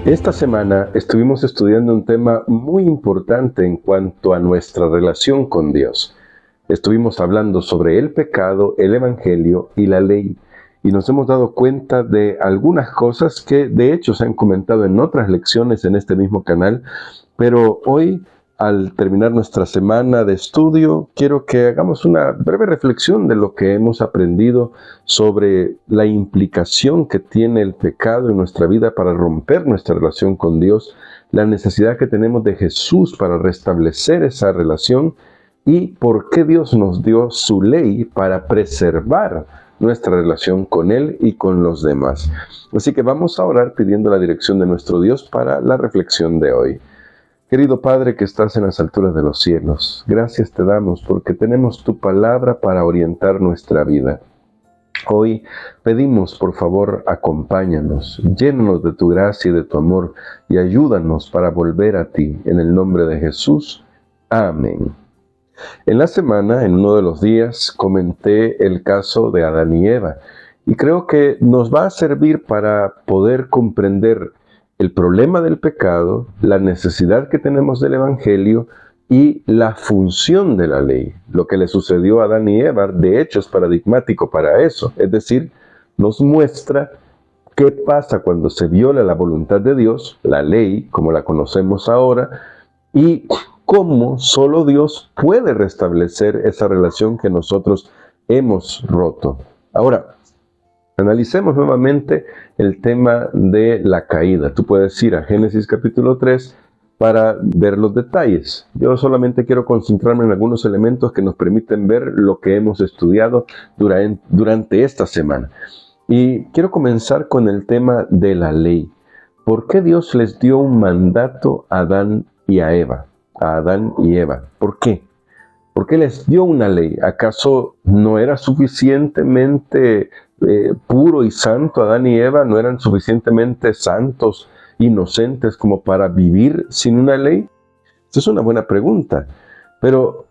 Esta semana estuvimos estudiando un tema muy importante en cuanto a nuestra relación con Dios. Estuvimos hablando sobre el pecado, el evangelio y la ley, y nos hemos dado cuenta de algunas cosas que de hecho se han comentado en otras lecciones en este mismo canal, pero hoy, al terminar nuestra semana de estudio, quiero que hagamos una breve reflexión de lo que hemos aprendido sobre la implicación que tiene el pecado en nuestra vida para romper nuestra relación con Dios, la necesidad que tenemos de Jesús para restablecer esa relación y por qué Dios nos dio su ley para preservar nuestra relación con Él y con los demás. Así que vamos a orar pidiendo la dirección de nuestro Dios para la reflexión de hoy. Querido Padre que estás en las alturas de los cielos, gracias te damos porque tenemos tu palabra para orientar nuestra vida. Hoy pedimos, por favor, acompáñanos, llénanos de tu gracia y de tu amor y ayúdanos para volver a ti. En el nombre de Jesús. Amén. En la semana, en uno de los días, comenté el caso de Adán y Eva y creo que nos va a servir para poder comprender el problema del pecado, la necesidad que tenemos del evangelio y la función de la ley. Lo que le sucedió a Adán y Eva, de hecho, es paradigmático para eso. Es decir, nos muestra qué pasa cuando se viola la voluntad de Dios, la ley, como la conocemos ahora, y cómo solo Dios puede restablecer esa relación que nosotros hemos roto. Ahora, analicemos nuevamente el tema de la caída. Tú puedes ir a Génesis capítulo 3 para ver los detalles. Yo solamente quiero concentrarme en algunos elementos que nos permiten ver lo que hemos estudiado durante esta semana. Y quiero comenzar con el tema de la ley. ¿Por qué Dios les dio un mandato a Adán y a Eva? A Adán y Eva. ¿Por qué? ¿Por qué les dio una ley? ¿Acaso no era suficientemente puro y santo Adán y Eva? ¿No eran suficientemente santos, inocentes como para vivir sin una ley? Esa es una buena pregunta, pero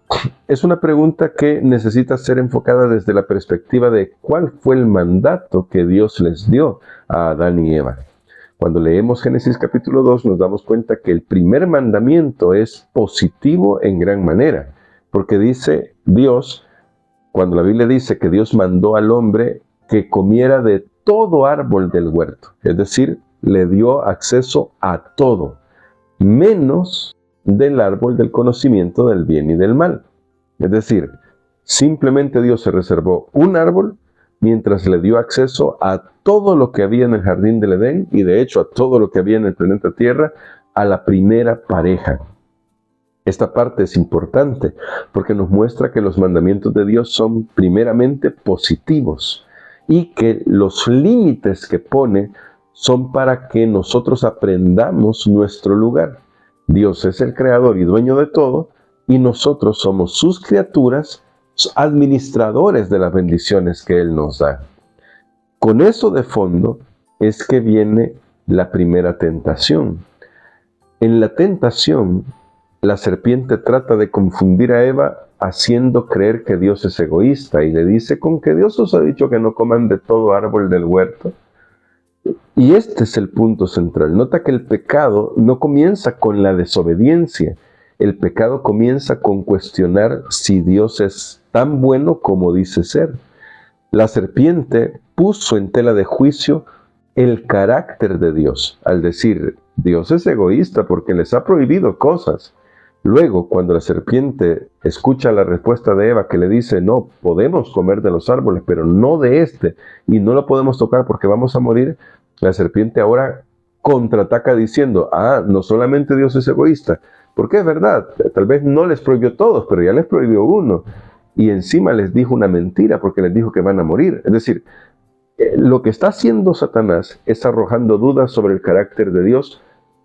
es una pregunta que necesita ser enfocada desde la perspectiva de cuál fue el mandato que Dios les dio a Adán y Eva. Cuando leemos Génesis capítulo 2 nos damos cuenta que el primer mandamiento es positivo en gran manera, porque dice Dios, cuando la Biblia dice que Dios mandó al hombre que comiera de todo árbol del huerto, es decir, le dio acceso a todo, menos del árbol del conocimiento del bien y del mal. Es decir, simplemente Dios se reservó un árbol mientras le dio acceso a todo lo que había en el jardín del Edén y de hecho a todo lo que había en el planeta Tierra a la primera pareja. Esta parte es importante porque nos muestra que los mandamientos de Dios son primeramente positivos y que los límites que pone son para que nosotros aprendamos nuestro lugar. Dios es el creador y dueño de todo y nosotros somos sus criaturas, administradores de las bendiciones que Él nos da. Con eso de fondo es que viene la primera tentación. En la tentación, la serpiente trata de confundir a Eva haciendo creer que Dios es egoísta y le dice, ¿con que Dios os ha dicho que no coman de todo árbol del huerto? Y este es el punto central. Nota que el pecado no comienza con la desobediencia. El pecado comienza con cuestionar si Dios es tan bueno como dice ser. La serpiente puso en tela de juicio el carácter de Dios, al decir, Dios es egoísta porque les ha prohibido cosas. Luego, cuando la serpiente escucha la respuesta de Eva que le dice, no, podemos comer de los árboles, pero no de este, y no lo podemos tocar porque vamos a morir, la serpiente ahora contraataca diciendo, no solamente Dios es egoísta, porque es verdad, tal vez no les prohibió todos, pero ya les prohibió uno, y encima les dijo una mentira porque les dijo que van a morir. Es decir, lo que está haciendo Satanás es arrojando dudas sobre el carácter de Dios,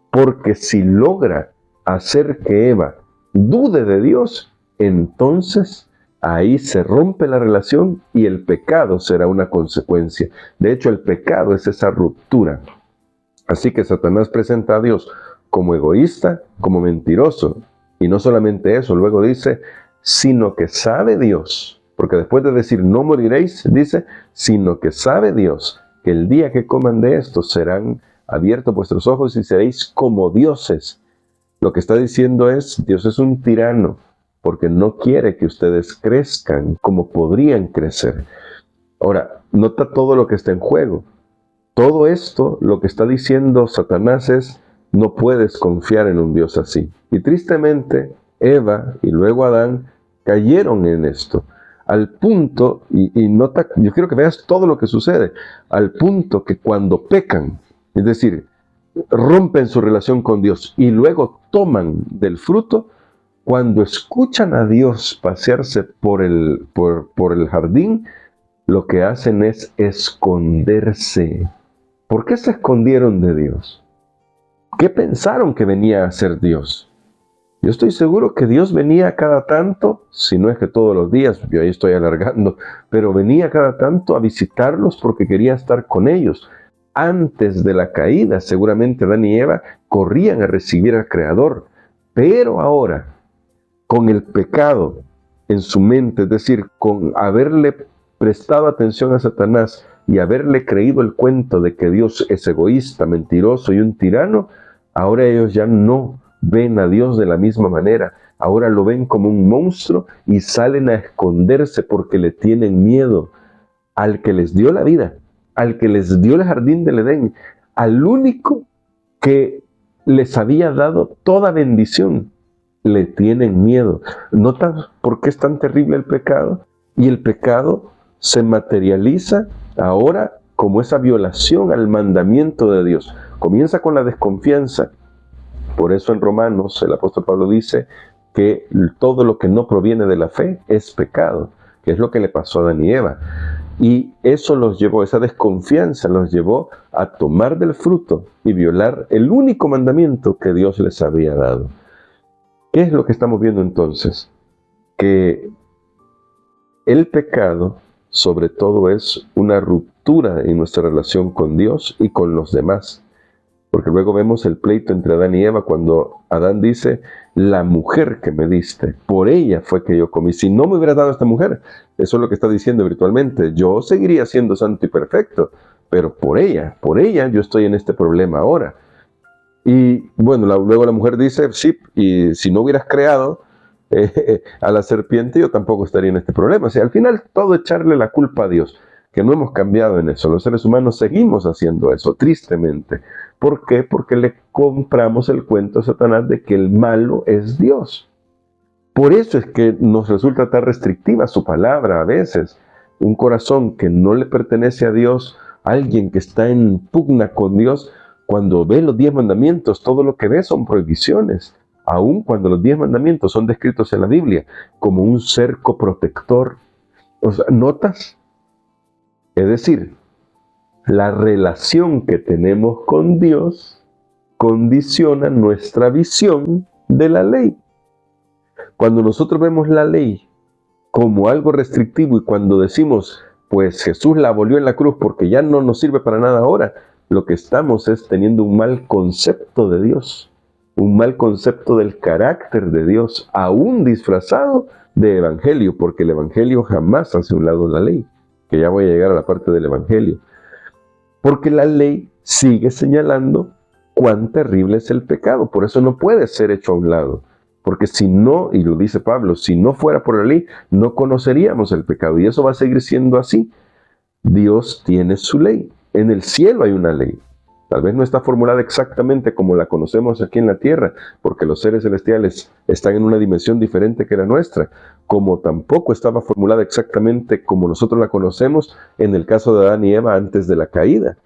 porque si logra hacer que Eva dude de Dios, entonces ahí se rompe la relación y el pecado será una consecuencia. De hecho, el pecado es esa ruptura. Así que Satanás presenta a Dios como egoísta, como mentiroso. Y no solamente eso, luego dice, sino que sabe Dios, porque después de decir no moriréis, dice, sino que sabe Dios que el día que coman de esto serán abiertos vuestros ojos y seréis como dioses. Lo que está diciendo es, Dios es un tirano, porque no quiere que ustedes crezcan como podrían crecer. Ahora, nota todo lo que está en juego. Todo esto, lo que está diciendo Satanás es, no puedes confiar en un Dios así. Y tristemente, Eva y luego Adán cayeron en esto. Al punto, y nota, yo quiero que veas todo lo que sucede, al punto que cuando pecan, es decir, rompen su relación con Dios y luego toman del fruto, cuando escuchan a Dios pasearse por el jardín, lo que hacen es esconderse. ¿Por qué se escondieron de Dios? ¿Qué pensaron que venía a hacer Dios? Yo estoy seguro que Dios venía cada tanto, si no es que todos los días, yo ahí estoy alargando, pero venía cada tanto a visitarlos porque quería estar con ellos. Antes de la caída, seguramente Adán y Eva corrían a recibir al Creador, pero ahora, con el pecado en su mente, es decir, con haberle prestado atención a Satanás y haberle creído el cuento de que Dios es egoísta, mentiroso y un tirano, ahora ellos ya no ven a Dios de la misma manera. Ahora lo ven como un monstruo y salen a esconderse porque le tienen miedo al que les dio la vida, al que les dio el jardín del Edén, al único que les había dado toda bendición. Le tienen miedo. ¿Notan por qué es tan terrible el pecado? Y el pecado se materializa ahora como esa violación al mandamiento de Dios. Comienza con la desconfianza. Por eso en Romanos el apóstol Pablo dice que todo lo que no proviene de la fe es pecado, que es lo que le pasó a Adán y Eva. Y eso los llevó, esa desconfianza los llevó a tomar del fruto y violar el único mandamiento que Dios les había dado. ¿Qué es lo que estamos viendo entonces? Que el pecado, sobre todo, es una ruptura en nuestra relación con Dios y con los demás. Porque luego vemos el pleito entre Adán y Eva cuando Adán dice, la mujer que me diste, por ella fue que yo comí. Si no me hubieras dado a esta mujer, eso es lo que está diciendo virtualmente, yo seguiría siendo santo y perfecto, pero por ella yo estoy en este problema ahora. Y bueno, luego la mujer dice, sí, y si no hubieras creado a la serpiente, yo tampoco estaría en este problema. O sea, al final todo echarle la culpa a Dios, que no hemos cambiado en eso. Los seres humanos seguimos haciendo eso, tristemente. ¿Por qué? Porque le compramos el cuento a Satanás de que el malo es Dios. Por eso es que nos resulta tan restrictiva su palabra a veces. Un corazón que no le pertenece a Dios, alguien que está en pugna con Dios, cuando ve los 10 mandamientos, todo lo que ve son prohibiciones. Aun cuando los 10 mandamientos son descritos en la Biblia como un cerco protector. O sea, ¿notas? Es decir, la relación que tenemos con Dios condiciona nuestra visión de la ley. Cuando nosotros vemos la ley como algo restrictivo y cuando decimos, pues Jesús la abolió en la cruz porque ya no nos sirve para nada ahora, lo que estamos es teniendo un mal concepto de Dios, un mal concepto del carácter de Dios, aún disfrazado de evangelio, porque el evangelio jamás hace a un lado la ley, que ya voy a llegar a la parte del evangelio. Porque la ley sigue señalando cuán terrible es el pecado, por eso no puede ser hecho a un lado. Porque si no, y lo dice Pablo, si no fuera por la ley, no conoceríamos el pecado, y eso va a seguir siendo así. Dios tiene su ley. En el cielo hay una ley. Tal vez no está formulada exactamente como la conocemos aquí en la tierra, porque los seres celestiales están en una dimensión diferente que la nuestra, como tampoco estaba formulada exactamente como nosotros la conocemos en el caso de Adán y Eva antes de la caída.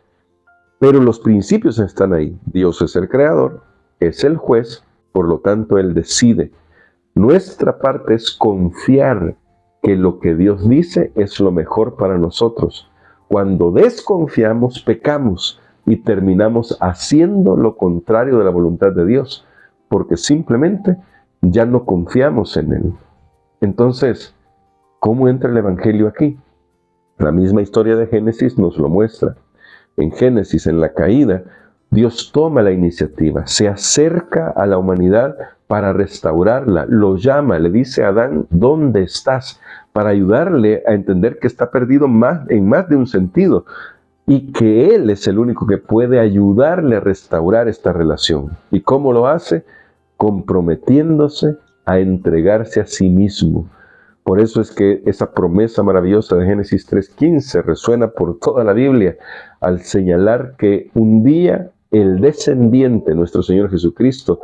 Pero los principios están ahí. Dios es el creador, es el juez, por lo tanto Él decide. Nuestra parte es confiar que lo que Dios dice es lo mejor para nosotros. Cuando desconfiamos, pecamos y terminamos haciendo lo contrario de la voluntad de Dios, porque simplemente ya no confiamos en Él. Entonces, ¿cómo entra el Evangelio aquí? La misma historia de Génesis nos lo muestra. En Génesis, en la caída, Dios toma la iniciativa, se acerca a la humanidad para restaurarla, lo llama, le dice a Adán, ¿dónde estás? Para ayudarle a entender que está perdido en más de un sentido. y que Él es el único que puede ayudarle a restaurar esta relación. ¿Y cómo lo hace? Comprometiéndose a entregarse a sí mismo. Por eso es que esa promesa maravillosa de Génesis 3:15 resuena por toda la Biblia al señalar que un día el descendiente, nuestro Señor Jesucristo,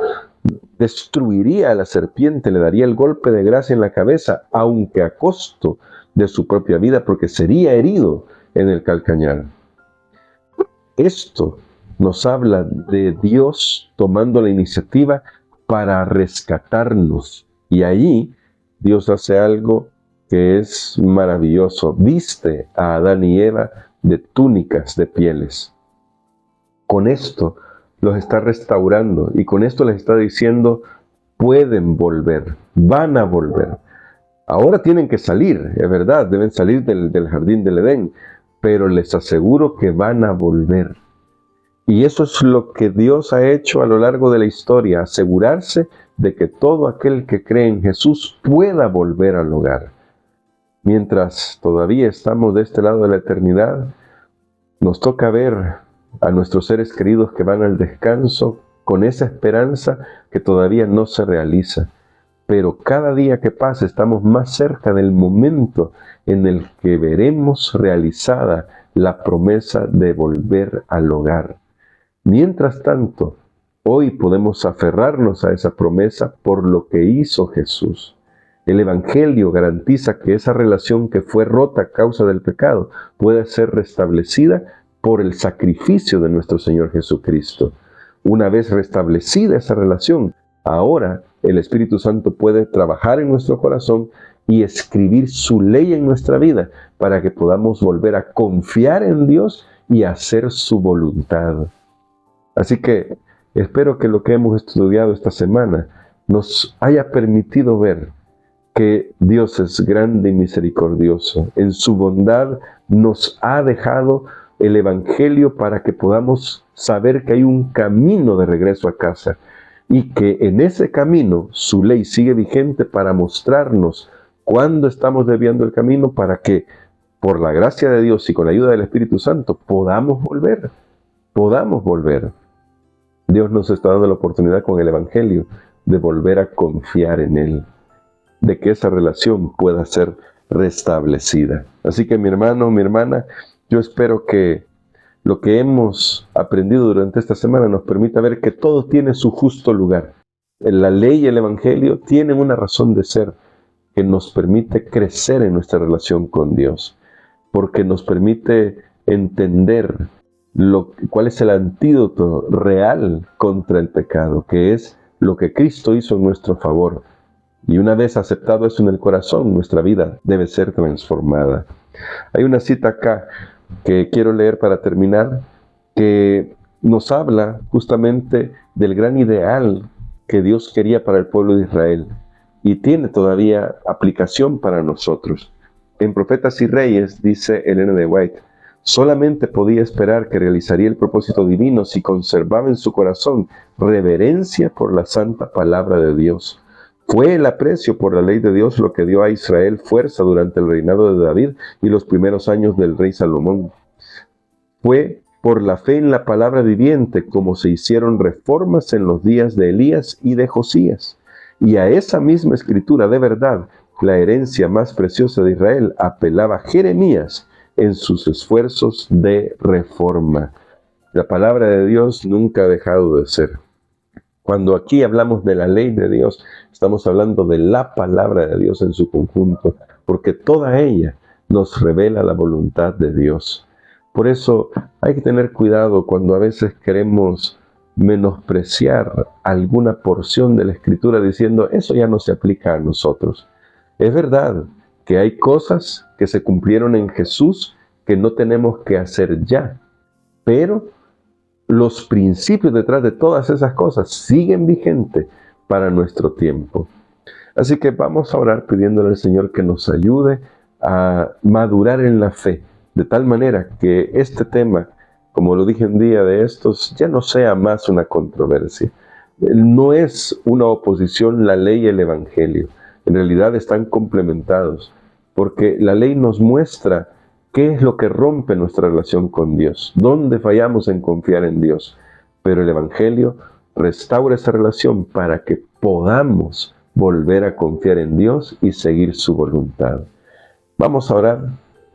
destruiría a la serpiente, le daría el golpe de gracia en la cabeza, aunque a costo de su propia vida, porque sería herido en el calcañar. Esto nos habla de Dios tomando la iniciativa para rescatarnos. Y allí Dios hace algo que es maravilloso. Viste a Adán y Eva de túnicas de pieles. Con esto los está restaurando y con esto les está diciendo, pueden volver, van a volver. Ahora tienen que salir, es verdad, deben salir del jardín del Edén, pero les aseguro que van a volver. Y eso es lo que Dios ha hecho a lo largo de la historia, asegurarse de que todo aquel que cree en Jesús pueda volver al hogar. Mientras todavía estamos de este lado de la eternidad, nos toca ver a nuestros seres queridos que van al descanso con esa esperanza que todavía no se realiza. Pero cada día que pasa estamos más cerca del momento en el que veremos realizada la promesa de volver al hogar. Mientras tanto, hoy podemos aferrarnos a esa promesa por lo que hizo Jesús. El Evangelio garantiza que esa relación que fue rota a causa del pecado puede ser restablecida por el sacrificio de nuestro Señor Jesucristo. Una vez restablecida esa relación, ahora el Espíritu Santo puede trabajar en nuestro corazón y escribir su ley en nuestra vida para que podamos volver a confiar en Dios y hacer su voluntad. Así que espero que lo que hemos estudiado esta semana nos haya permitido ver que Dios es grande y misericordioso. En su bondad nos ha dejado el Evangelio para que podamos saber que hay un camino de regreso a casa y que en ese camino su ley sigue vigente para mostrarnos cuándo estamos desviando el camino para que por la gracia de Dios y con la ayuda del Espíritu Santo podamos volver. Dios nos está dando la oportunidad con el Evangelio de volver a confiar en Él, de que esa relación pueda ser restablecida. Así que mi hermano, mi hermana, yo espero que lo que hemos aprendido durante esta semana nos permita ver que todo tiene su justo lugar. La ley y el Evangelio tienen una razón de ser que nos permite crecer en nuestra relación con Dios, porque nos permite entender cuál es el antídoto real contra el pecado, que es lo que Cristo hizo en nuestro favor. Y una vez aceptado eso en el corazón, nuestra vida debe ser transformada. Hay una cita acá que quiero leer para terminar, que nos habla justamente del gran ideal que Dios quería para el pueblo de Israel y tiene todavía aplicación para nosotros. En Profetas y Reyes, dice Ellen G. White, solamente podía esperar que realizaría el propósito divino si conservaba en su corazón reverencia por la santa palabra de Dios. Fue el aprecio por la ley de Dios lo que dio a Israel fuerza durante el reinado de David y los primeros años del rey Salomón. Fue por la fe en la palabra viviente como se hicieron reformas en los días de Elías y de Josías. Y a esa misma escritura de verdad, la herencia más preciosa de Israel, apelaba Jeremías en sus esfuerzos de reforma. La palabra de Dios nunca ha dejado de ser. Cuando aquí hablamos de la ley de Dios, estamos hablando de la palabra de Dios en su conjunto, porque toda ella nos revela la voluntad de Dios. Por eso hay que tener cuidado cuando a veces queremos menospreciar alguna porción de la Escritura diciendo, eso ya no se aplica a nosotros. Es verdad que hay cosas que se cumplieron en Jesús que no tenemos que hacer ya, pero los principios detrás de todas esas cosas siguen vigentes para nuestro tiempo. Así que vamos a orar pidiéndole al Señor que nos ayude a madurar en la fe, de tal manera que este tema, como lo dije un día de estos, ya no sea más una controversia. No es una oposición la ley y el Evangelio. En realidad están complementados, porque la ley nos muestra ¿Qué es lo que rompe nuestra relación con Dios? ¿Dónde fallamos en confiar en Dios? Pero el Evangelio restaura esa relación para que podamos volver a confiar en Dios y seguir su voluntad. Vamos a orar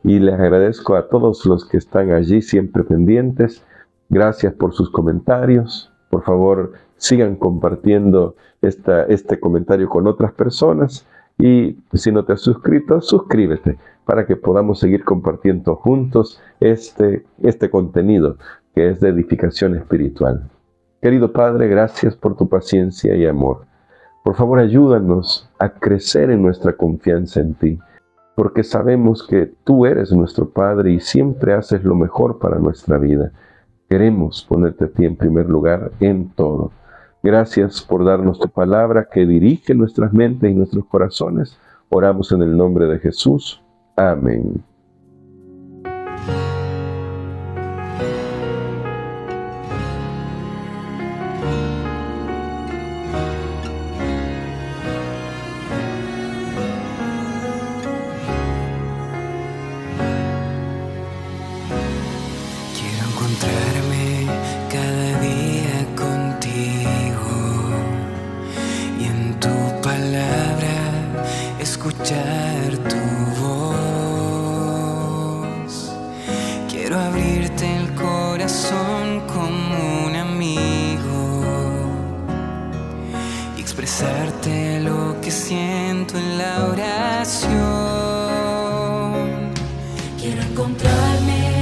y les agradezco a todos los que están allí siempre pendientes. Gracias por sus comentarios. Por favor, sigan compartiendo este comentario con otras personas. Y si no te has suscrito, suscríbete para que podamos seguir compartiendo juntos este contenido que es de edificación espiritual. Querido Padre, gracias por tu paciencia y amor. Por favor, ayúdanos a crecer en nuestra confianza en ti, porque sabemos que tú eres nuestro Padre y siempre haces lo mejor para nuestra vida. Queremos ponerte a ti en primer lugar en todo. Gracias por darnos tu palabra que dirige nuestras mentes y nuestros corazones. Oramos en el nombre de Jesús. Amén. Quiero encontrarme cada día contigo y en tu palabra escuchar tu voz. Quiero abrirte el corazón como un amigo y expresarte lo que siento en la oración. Quiero encontrarme